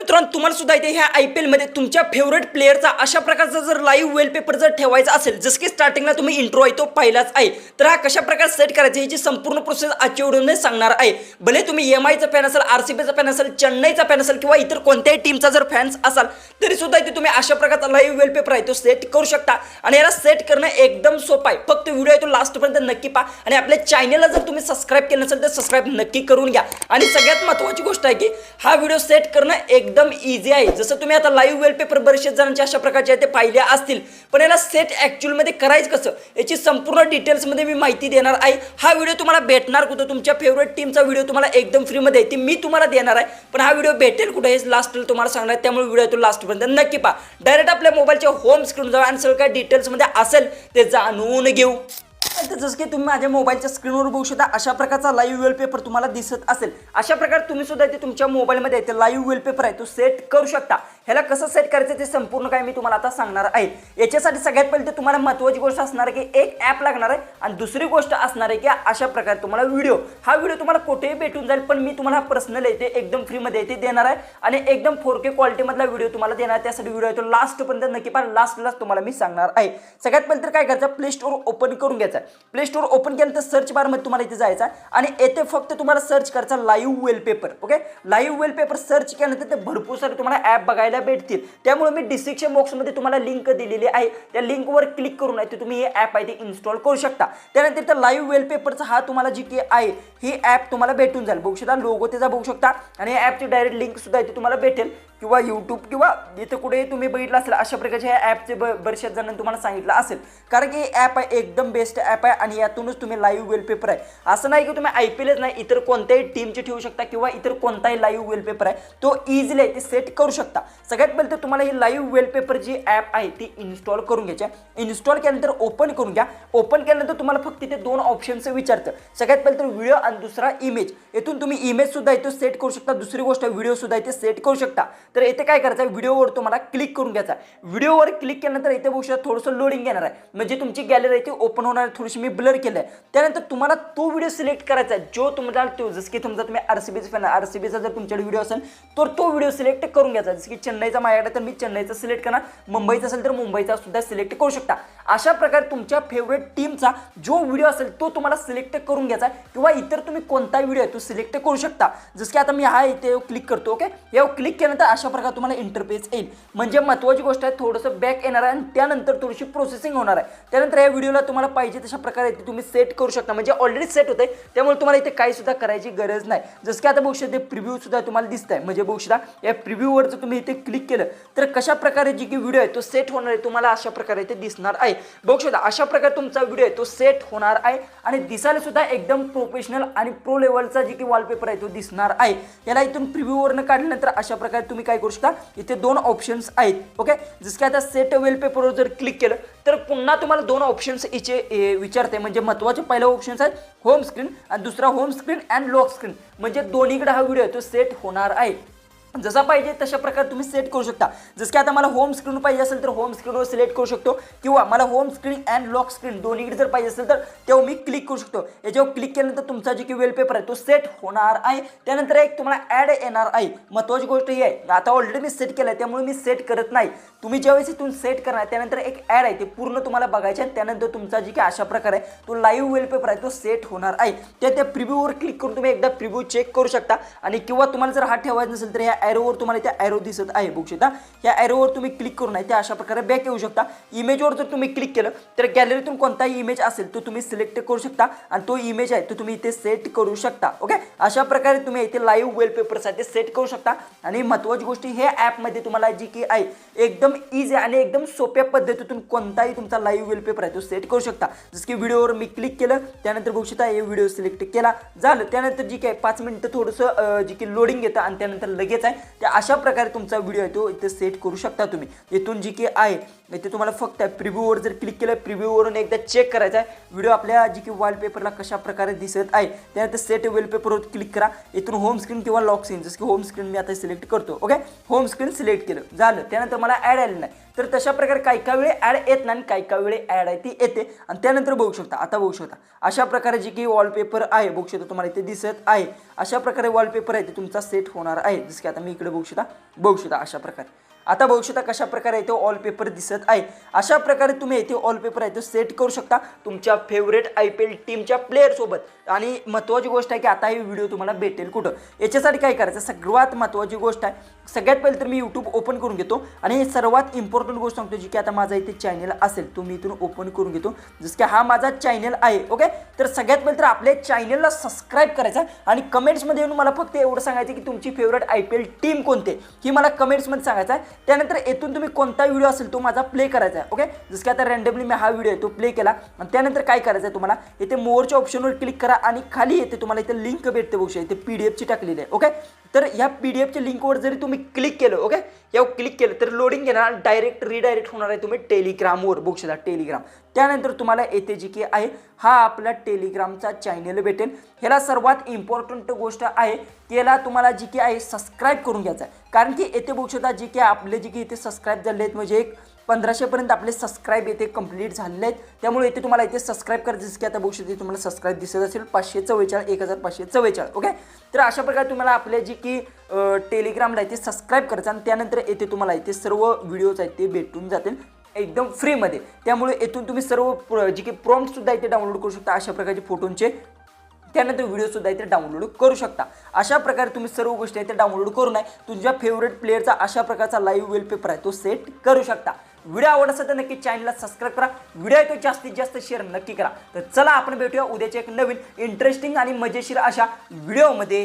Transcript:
मित्रांनो तुम्हाला सुद्धा इथे ह्या IPL मध्ये तुमच्या फेवरेट प्लेअरचा अशा प्रकारचा जर लाईव्ह वेलपेपर जर ठेवायचा असेल, जसं की स्टार्टिंगला तुम्ही इंट्रो आहे तो पाहिलाच आहे, तर हा कशा प्रकारे सेट करायचा याची संपूर्ण प्रोसेस आजच्या व्हिडिओमध्ये सांगणार आहे. भले तुम्ही MIचा फॅन असाल, RCBचा फॅन असाल, चेन्नईचा फॅन असाल किंवा इतर कोणत्याही टीमचा जर फॅन्स असाल तरी सुद्धा इथे तुम्ही अशा प्रकारचा लाईव्ह वेलपेपर आहे तो सेट करू शकता. आणि याला सेट करणं एकदम सोपं आहे. फक्त व्हिडिओ आहे तो लास्टपर्यंत नक्की पहा आणि आपल्या चॅनलला जर तुम्ही सबस्क्राईब केलं नसेल तर सबस्क्राईब नक्की करून घ्या. आणि सगळ्यात महत्त्वाची गोष्ट आहे की हा व्हिडिओ सेट करणं एकदम इझी आहे. जसं तुम्ही आता लाईव्ह वेलपेपर बरेचसे जणांचे अशा प्रकारचे ते पाहिले असतील, पण याला सेट ॲक्च्युअलमध्ये करायचं कसं याची संपूर्ण डिटेल्समध्ये मी माहिती देणार आहे. हा व्हिडिओ तुम्हाला भेटणार कुठं? तुमच्या फेवरेट टीमचा व्हिडिओ तुम्हाला एकदम फ्रीमध्ये ती मी तुम्हाला देणार आहे. पण हा व्हिडिओ भेटेल कुठे हे लास्टला तुम्हाला सांगणार आहे, त्यामुळे व्हिडिओ तो लास्टपर्यंत नक्की पहा. डायरेक्ट आपल्या मोबाईलच्या होम स्क्रीन जाऊ आणि सगळं काय डिटेल्समध्ये असेल ते जाणून घेऊ. जसं की तुम्ही माझ्या मोबाईलच्या स्क्रीनवर बघू शकता अशा प्रकारचा लाईव्ह वेलपेपर तुम्हाला दिसत असेल. अशा प्रकारे तुम्ही सुद्धा इथे तुमच्या मोबाईलमध्ये ते लाईव्ह वेलपेपर आहे तो सेट करू शकता. ह्याला कसं सेट करायचं ते संपूर्ण काय मी तुम्हाला आता सांगणार आहे. याच्यासाठी सगळ्यात पहिले तुम्हाला महत्त्वाची गोष्ट असणार आहे की एक ॲप लागणार आहे आणि दुसरी गोष्ट असणार आहे की अशा प्रकारे तुम्हाला हा व्हिडिओ तुम्हाला कुठेही भेटून जाईल, पण मी तुम्हाला पर्सनल येते एकदम फ्रीमध्ये येते देणार आहे आणि एकदम 4K क्वालिटीमधला व्हिडिओ तुम्हाला देणार आहे. त्यासाठी व्हिडिओ तो लास्टपर्यंत नक्की पहा. लास्टलाच तुम्हाला मी सांगणार आहे. सगळ्यात पहिले तर काय करायचं, प्ले स्टोअर ओपन करून घ्यायचं. प्ले स्टोअर ओपन केल्यानंतर सर्च बारमध्ये तुम्हाला इथे जायचं आणि येथे फक्त तुम्हाला सर्च करायचा लाईव्ह वेलपेपर. ओके, लाईव्ह वेलपेपर सर्च केल्यानंतर ते भरपूर सारे तुम्हाला ॲप बघायला भेटतील. त्यामुळे मी डिस्क्रिप्शन बॉक्समध्ये तुम्हाला लिंक दिलेली आहे. त्या लिंकवर क्लिक करून आहे तुम्ही हे ॲप आहे ते इन्स्टॉल करू शकता. त्यानंतर तर लाईव्ह वेलपेपरचा हा तुम्हाला जी की आहे ही ॲप तुम्हाला भेटून जाईल. बघू शकता लोगो त्याचा बघू शकता आणि या ॲपची डायरेक्ट लिंक सुद्धा इथे तुम्हाला भेटेल किंवा यूट्यूब किंवा इथे कुठे तुम्ही बघितलं असेल अशा प्रकारचे ह्या ॲपचे बऱ्याचशा जणांनी तुम्हाला सांगितलं असेल, कारण की हे ॲप आहे एकदम बेस्ट ॲप आहे आणि यातूनच तुम्ही लाईव्ह वेलपेपर आहे. असं नाही की तुम्ही IPLच नाही इतर कोणत्याही टीमचे ठेवू शकता किंवा इतर कोणताही लाईव्ह वेलपेपर आहे तो इझिली आहे ते सेट करू शकता. सगळ्यात पहिले तर तुम्हाला ही लाईव्ह वेलपेपर जी ॲप आहे ती इन्स्टॉल करून घ्यायची. इन्स्टॉल केल्यानंतर ओपन करून घ्या. ओपन केल्यानंतर तुम्हाला फक्त इथे दोन ऑप्शन्स विचारतं. सगळ्यात पहिले तर व्हिडिओ आणि दुसरा इमेज. येथून तुम्ही इमेज सुद्धा इथे सेट करू शकता. दुसरी गोष्ट व्हिडिओ सुद्धा इथे सेट करू शकता. तर इथे काय करायचं, व्हिडिओवर तुम्हाला क्लिक करून घ्यायचा. व्हिडिओवर क्लिक केल्यानंतर इथे बघू शकता थोडंसं लोडिंग येणार आहे, म्हणजे तुमची गॅलरी इथे ओपन होणार आहे. थोडीशी मी ब्लर केलं आहे. त्यानंतर तुम्हाला तो व्हिडिओ सिलेक्ट करायचा आहे जो तुम्हाला तो, जसं की समजा तुम्ही RCBचा फॅन, RCBचा जर तुमच्याकडे व्हिडिओ असेल तर तो व्हिडिओ सिलेक्ट करून घ्यायचा. जसं की चेन्नईचा माझ्याकडे तर मी चेन्नईचा सिलेक्ट करणार, मुंबईचा असेल तर मुंबईचा सुद्धा सिलेक्ट करू शकता. अशा प्रकारे तुमच्या फेवरेट टीमचा जो व्हिडिओ असेल तो तुम्हाला सिलेक्ट करून घ्यायचा किंवा इतर तुम्ही कोणता व्हिडिओ आहे तो सिलेक्ट करू शकता. जसं की आता मी हा इथे क्लिक करतो. ओके, यावर क्लिक केल्यानंतर अशा प्रकारे तुम्हाला इंटरफेस येईल. म्हणजे महत्त्वाची गोष्ट आहे थोडंसं बॅक येणार आहे आणि त्यानंतर थोडीशी प्रोसेसिंग होणार आहे. त्यानंतर या व्हिडिओला तुम्हाला पाहिजे तशा प्रकारे तुम्ही सेट करू शकता. म्हणजे ऑलरेडी सेट होते त्यामुळे तुम्हाला इथे काही सुद्धा करायची गरज नाही. जसं की आता बघू शकता प्रिव्ह्यू सुद्धा तुम्हाला दिसत आहे. म्हणजे बघू शकता या प्रिव्ह्यूवर जर तुम्ही इथे क्लिक केलं तर कशा प्रकारे जी की व्हिडिओ आहे तो सेट होणार आहे तुम्हाला अशा प्रकारे इथे दिसणार आहे. बघू शकता अशा प्रकारे तुमचा व्हिडिओ आहे तो सेट होणार आहे आणि दिसायला सुद्धा एकदम प्रोफेशनल आणि प्रो लेवलचा जी की वॉलपेपर आहे तो दिसणार आहे. याला इथून प्रिव्ह्यूवरनं काढल्यानंतर अशा प्रकारे तुम्ही काय करू शकता, इथे दोन ऑप्शन्स आहेत. ओके, जसं की आता सेट वेलपेपरवर जर क्लिक केलं तर पुन्हा तुम्हाला दोन ऑप्शन्स इथे विचारते. म्हणजे महत्त्वाचे पहिला ऑप्शन्स आहेत होम स्क्रीन आणि दुसरा home screen and lock screen. म्हणजे दोन्हीकडे हा व्हिडिओ तो सेट होणार आहे. जसा पाहिजे तशा प्रकारे तुम्ही सेट करू शकता. जसं की आता मला होम स्क्रीन पाहिजे असेल तर होम स्क्रीनवर सिलेक्ट करू शकतो किंवा मला home screen and lock screen दोन्हीकडे जर पाहिजे असेल तर तेव्हा मी क्लिक करू शकतो. याच्यावर क्लिक केल्यानंतर तुमचा जे की वेलपेपर आहे तो सेट होणार आहे. त्यानंतर एक तुम्हाला ॲड येणार आहे. महत्त्वाची गोष्ट ही आहे, आता ऑलरेडी मी सेट केलं आहे त्यामुळे मी सेट करत नाही. तुम्ही ज्यावेळेस इथून सेट करणार त्यानंतर एक ॲड आहे ते पूर्ण तुम्हाला बघायचे आहे. त्यानंतर तुमचा जी की अशा प्रकारे तो लाईव्ह वेलपेपर आहे तो सेट होणार आहे. त्या प्रिव्ह्यूवर क्लिक करून तुम्ही एकदा प्रिव्ह्यू चेक करू शकता आणि किंवा तुम्हाला जर हा ठेवायचा नसेल तर ह्या ॲरोवर तुम्हाला त्या ॲरो दिसत आहे. बघू शकता ह्या ॲरोवर तुम्ही क्लिक करून आहे ते अशा प्रकारे बॅक येऊ शकता. इमेजवर जर तुम्ही क्लिक केलं तर गॅलरीतून कोणताही इमेज असेल तो तुम्ही सिलेक्ट करू शकता आणि तो इमेज आहे तो तुम्ही इथे सेट करू शकता. ओके, अशा प्रकारे तुम्ही इथे लाईव्ह वेलपेपरसाठी सेट करू शकता. आणि महत्त्वाची गोष्ट हे ॲपमध्ये तुम्हाला जी की आहे एकदम इझी आणि एकदम सोप्या पद्धतीतून कोणताही तुमचा लाईव्ह वेलपेपर आहे तो सेट करू शकता. जसं की व्हिडिओवर मी क्लिक केलं त्यानंतर बघू शकता हे व्हिडिओ सिलेक्ट केला झालं. त्यानंतर जी काय 5 मिनिटं थोडंसं जी की लोडिंग येतं आणि त्यानंतर लगेच आहे ते अशा प्रकारे तुमचा व्हिडिओ आहे तो इथे सेट करू शकता तुम्ही. इथून जी की आहे इथे तुम्हाला फक्त प्रिव्ह्यूवर जर क्लिक केलं प्रिव्ह्यूवरून एकदा चेक करायचा आहे व्हिडिओ आपल्या जी की वॉलपेपरला कशा प्रकारे दिसत आहे. त्यानंतर सेट वेलपेपरवर क्लिक करा. इथून होम स्क्रीन किंवा लॉक स्क्रीन, जसं की होम स्क्रीन मी आता सिलेक्ट करतो. ओके, होम स्क्रीन सिलेक्ट केलं झालं. त्यानंतर मला ॲड आलेलं नाही तर तशा प्रकारे काही वेळी ॲड येत नाही आणि काही वेळी ॲड आहे ती येते. आणि त्यानंतर बघू शकता आता बघू शकता अशा प्रकारे जी की वॉलपेपर आहे बघू शकता तुम्हाला इथे दिसत आहे. अशा प्रकारे वॉलपेपर आहे ते तुमचा सेट होणार आहे. जसं की आता आता मी इकडे बघू शकता अशा प्रकारे. आता बघू शकता कशा प्रकारे इथे वॉलपेपर दिसत आहे. अशा प्रकारे तुम्ही इथे वॉलपेपर आहे तो सेट करू शकता तुमच्या फेवरेट IPL टीमच्या प्लेयर सोबत. आणि महत्त्वाची गोष्ट आहे की आता ही व्हिडिओ तुम्हाला भेटेल कुठं. याच्यासाठी काय करायचं, सर्वात महत्त्वाची गोष्ट आहे, सगळ्यात पहिले तर मी यूट्यूब ओपन करून घेतो आणि सर्वात इम्पॉर्टंट गोष्ट सांगतो जी की आता माझा इथे चॅनल असेल तो मी इथून ओपन करून घेतो. जसं की हा माझा चॅनल आहे. ओके, तर सगळ्यात पहिले तर आपल्या चॅनलला सबस्क्राईब करायचा आणि कमेंट्समध्ये येऊन मला फक्त एवढं सांगायचं की तुमची फेवरेट IPL टीम कोणती ही मला कमेंट्समध्ये सांगायचं आहे. त्यानंतर येथून तुम्ही कोणता व्हिडिओ असेल तो माझा प्ले करायचा आहे. ओके, जसं की आता रँडमली मी हा व्हिडिओ आहे तो प्ले केला आणि त्यानंतर काय करायचं आहे तुम्हाला इथे मोरच्या ऑप्शनवर क्लिक करा आणि खाली येते तुम्हाला इथे लिंक भेटते बघू शकता, इथे PDF ची टाकलेली आहे. ओके, तर ह्या PDF च्या लिंकवर जरी तुम्ही क्लिक केलं, ओके, यावर क्लिक केलं तर लोडिंग घेणार, डायरेक्ट रिडायरेक्ट होणार आहे तुम्ही टेलिग्रामवर बघू शकता टेलिग्राम. त्यानंतर तुम्हाला येथे जी की आहे हा आपला टेलिग्रामचा चॅनल भेटेल. ह्याला सर्वात इम्पॉर्टंट गोष्ट आहे की याला तुम्हाला जी की आहे सबस्क्राईब करून घ्यायचं आहे. कारण की येथे बघू शकता जी की आपले जी की इथे सबस्क्राईब झाले आहेत म्हणजे एक 1500 पर्यंत आपले सबस्क्राईब येथे कंप्लीट झालेले आहेत. त्यामुळे इथे तुम्हाला इथे सबस्क्राईब करायचं जसं की आता बघू शकता तुम्हाला सबस्क्राईब दिसत असेल 544 1544. ओके, तर अशा प्रकारे तुम्हाला आपले जी की टेलिग्रामला इथे सबस्क्राईब करायचं आणि त्यानंतर येथे तुम्हाला इथे सर्व व्हिडिओज आहेत ते भेटून जातील एकदम फ्रीमध्ये. त्यामुळे येथून तुम्ही सर्व जी की प्रॉम्प्टसुद्धा इथे डाउनलोड करू शकता अशा प्रकारचे फोटोंचे. त्यानंतर व्हिडिओसुद्धा इथे डाउनलोड करू शकता. अशा प्रकारे तुम्ही सर्व गोष्टी इथे डाउनलोड करून तुमच्या फेवरेट प्लेअरचा अशा प्रकारचा लाईव्ह वेलपेपर आहे तो सेट करू शकता. व्हिडिओ आवडत असेल तर नक्की चॅनलला सबस्क्राईब करा. व्हिडिओ आहे तो जास्तीत जास्त शेअर नक्की करा. तर चला आपण भेटूया उद्याच्या एक नवीन इंटरेस्टिंग आणि मजेशीर अशा व्हिडिओमध्ये.